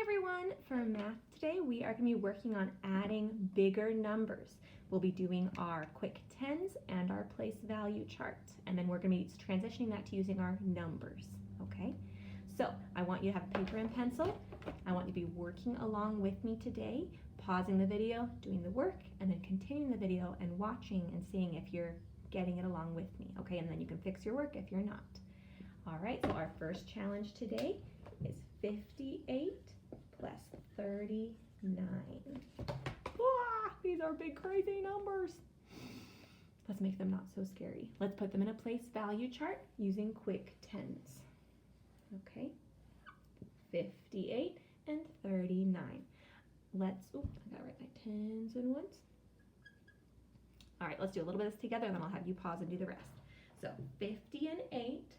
everyone, for math today we are going to be working on adding bigger numbers. We'll be doing our quick tens and our place value chart, and then we're going to be transitioning that to using our numbers, okay? So I want you to have paper and pencil. I want you to be working along with me today, pausing the video, doing the work, and then continuing the video and watching and seeing if you're getting it along with me, okay? And then you can fix your work if you're not. All right, so our first challenge today is 58 plus 39. These are big crazy numbers. Let's make them not so scary. Let's put them in a place value chart using quick tens. Okay, 58 and 39. I gotta write my tens and ones. All right, let's do a little bit of this together and then I'll have you pause and do the rest. So 50 and 8.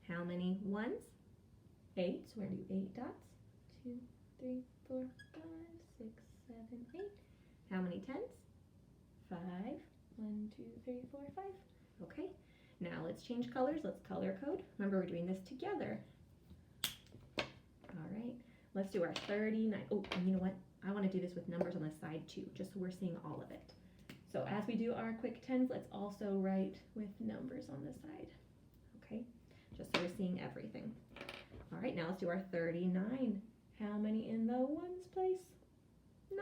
How many ones? 8. So we're going to do 8 dots. 2, 3, 4, 5, 6, 7, 8. How many tens? 5. 1, 2, 3, 4, 5. Okay. Now let's change colors. Let's color code. Remember, we're doing this together. All right. Let's do our 39. Oh, and you know what? I want to do this with numbers on the side too, just so we're seeing all of it. So as we do our quick tens, let's also write with numbers on the side. Okay. Just so we're seeing everything. All right, now let's do our 39. How many in the ones place? 9.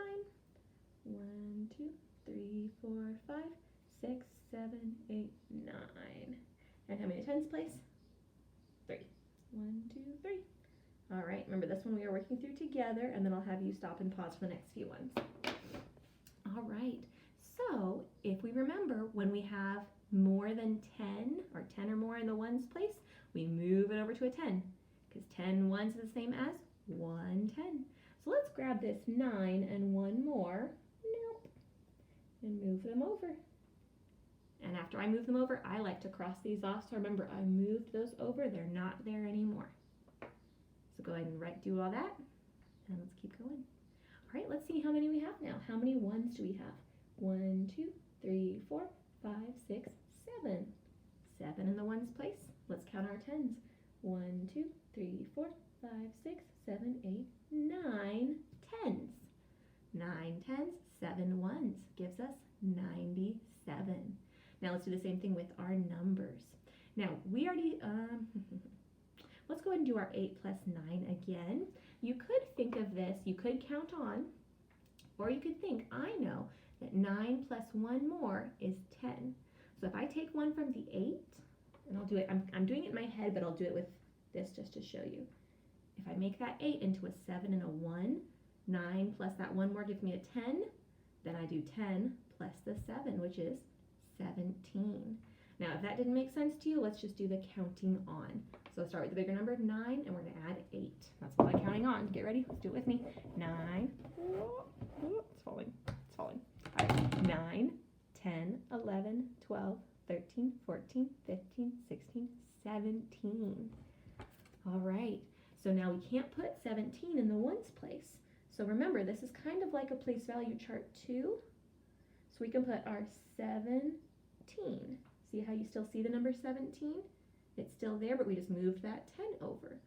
1, 2, 3, 4, 5, 6, 7, 8, 9. And how many tens place? 3. 1, 2, 3. All right, remember this one we are working through together, and then I'll have you stop and pause for the next few ones. All right, so if we remember, when we have more than 10 or 10 or more in the ones place, we move it over to a 10 because 10 ones is the same as 1 10. So let's grab this 9 and one more, nope, and move them over. And after I move them over, I like to cross these off. So remember, I moved those over. They're not there anymore. So go ahead and do all that, and let's keep going. All right, let's see how many we have now. How many ones do we have? 1, 2, 3, 4, 5, 6, 7. 7 in the ones place. Let's count our tens. 1, 2, 3, 4, 5, 6, 7, 8, 9 tens. 9 tens, 7 ones gives us 97. Now let's do the same thing with our numbers. Now we already, let's go ahead and do our 8 plus 9 again. You could think of this, you could count on, or you could think, I know that 9 plus 1 more is 10. So if I take 1 from the 8, and I'll do it, I'm doing it in my head, but I'll do it with this just to show you. If I make that 8 into a 7 and a 1, 9 plus that 1 more gives me a 10, then I do 10 plus the 7, which is 17. Now if that didn't make sense to you, let's just do the counting on. So let's start with the bigger number, 9, and we're going to add 8. That's what I'm counting on. Get ready, let's do it with me. 9, it's falling, it's falling. All right, 9, 10, 11, 12, 13, 14, 15, 16, 17. All right, so now we can't put 17 in the ones place. So remember, this is kind of like a place value chart too. So we can put our 17. See how you still see the number 17? It's still there, but we just moved that 10 over.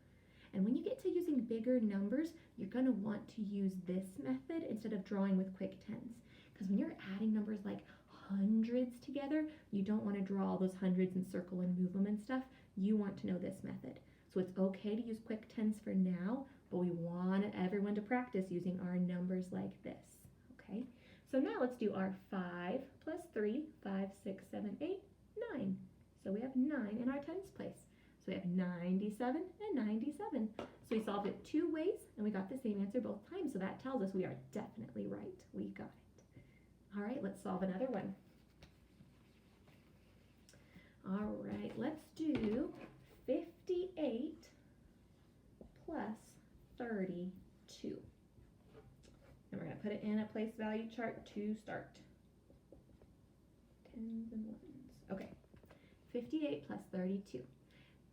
And when you get to using bigger numbers, you're going to want to use this method instead of drawing with quick tens. Because when you're adding numbers like hundreds together, you don't want to draw all those hundreds and circle and move them and stuff. You want to know this method. So it's okay to use quick tens for now, but we want everyone to practice using our numbers like this, okay? So now let's do our 5 plus 3, 5, 6, 7, 8, 9. So we have 9 in our tens place. So we have 97 and 97. So we solved it 2 ways, and we got the same answer both times. So that tells us we are definitely right. We got it. All right, let's solve another one. All right, let's do 58 plus 32. And we're going to put it in a place value chart to start. Tens and ones. Okay, 58 plus 32.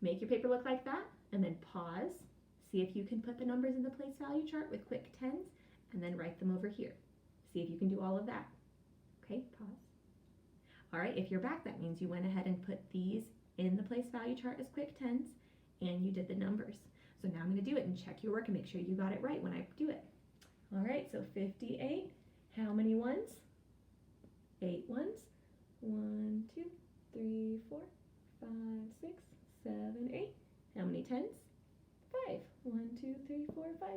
Make your paper look like that, and then pause. See if you can put the numbers in the place value chart with quick tens, and then write them over here. See if you can do all of that. Okay, pause. All right, if you're back, that means you went ahead and put these in the place value chart as quick tens, and you did the numbers. So now I'm going to do it and check your work and make sure you got it right when I do it. All right, so 58. How many ones? 8 ones. 1, 2, 3, 4, 5, 6, 7, 8. How many tens? 5. 1, 2, 3, 4, 5.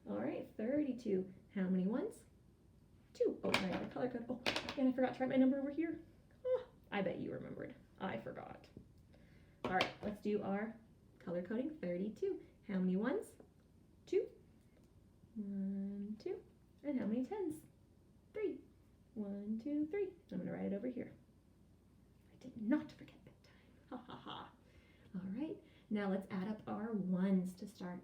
All right, 32. How many ones? 2. Oh, right, the color code. Oh, and I forgot to write my number over here. Oh, I bet you remembered. I forgot. All right, let's do our color coding. 32. How many ones? 2. 1, 2. And how many tens? 3. 1, 2, 3. I'm going to write it over here. I did not forget that time. Ha ha ha. All right, now let's add up our ones to start.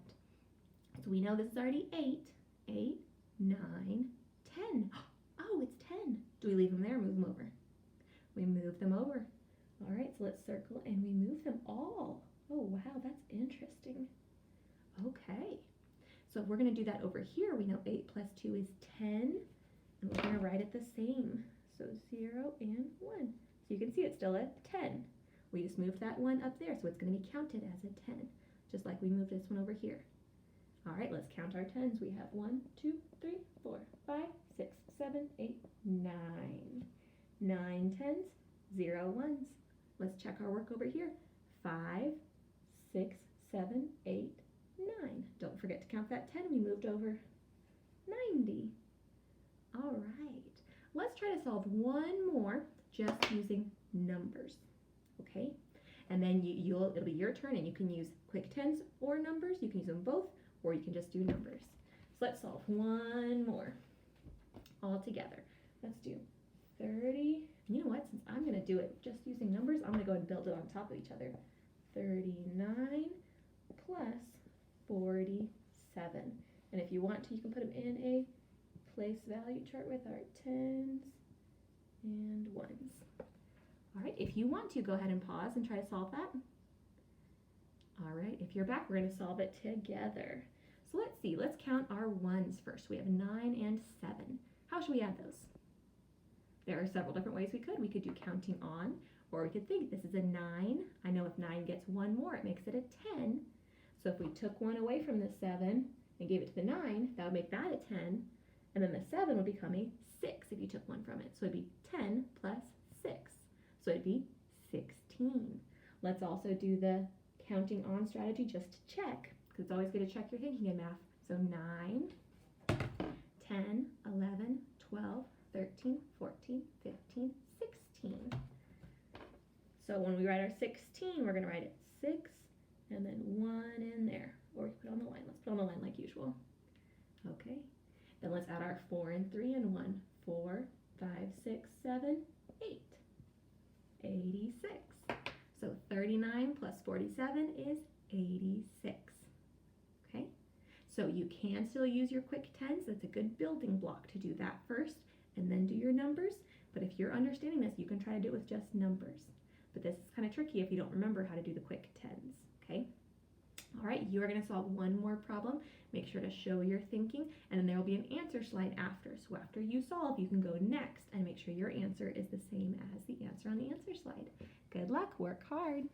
So we know this is already 8. 8, 9, 10. Oh, it's 10. Do we leave them there or move them over? We move them over. All right, so let's circle and we move them all. Oh, wow, that's interesting. Okay, so if we're going to do that over here, we know 8 plus 2 is 10, and we're going to write it the same. So 0 and 1. So you can see it's still a 10. We just moved that 1 up there, so it's going to be counted as a 10, just like we moved this one over here. All right, let's count our tens. We have 1, 2, 3, 4, 5, 6, 7, 8, 9. 9 tens, 0 ones. Let's check our work over here. 5, 6, 7, 8, 9. Don't forget to count that 10. We moved over 90. All right, let's try to solve one more just using numbers, okay? And then it'll be your turn, and you can use quick tens or numbers. You can use them both, or you can just do numbers. So let's solve one more all together. Let's do 30. You know what? Since I'm going to do it just using numbers, I'm going to go ahead and build it on top of each other. 39 plus 47. And if you want to, you can put them in a place value chart with our tens and ones. All right, if you want to, go ahead and pause and try to solve that. All right, if you're back, we're going to solve it together. So let's see, let's count our ones first. We have 9 and 7. How should we add those? There are several different ways we could. We could do counting on, or we could think this is a 9. I know if 9 gets one more, it makes it a 10. So if we took one away from the 7 and gave it to the 9, that would make that a 10. And then the 7 would become a 6 if you took one from it. So it'd be 10 plus 6. So it'd be 16. Let's also do the counting on strategy just to check, because it's always good to check your thinking in math. So 9, 10, 11, 12, 13, 14, 15, 16. So when we write our 16, we're going to write it 6 and then 1 in there. Or we put on the line. Let's put on the line like usual. Okay. Then let's add our 4 and 3 and 1. 4, 5, 6, 7, 8. 86. So 39 plus 47 is 86. Okay? So you can still use your quick tens. That's a good building block to do that first and then do your numbers. But if you're understanding this, you can try to do it with just numbers. But this is kind of tricky if you don't remember how to do the quick tens. Okay? All right, you are going to solve one more problem. Make sure to show your thinking, and then there will be an answer slide after. So after you solve, you can go next and make sure your answer is the same as the answer on the answer slide. Good luck, work hard.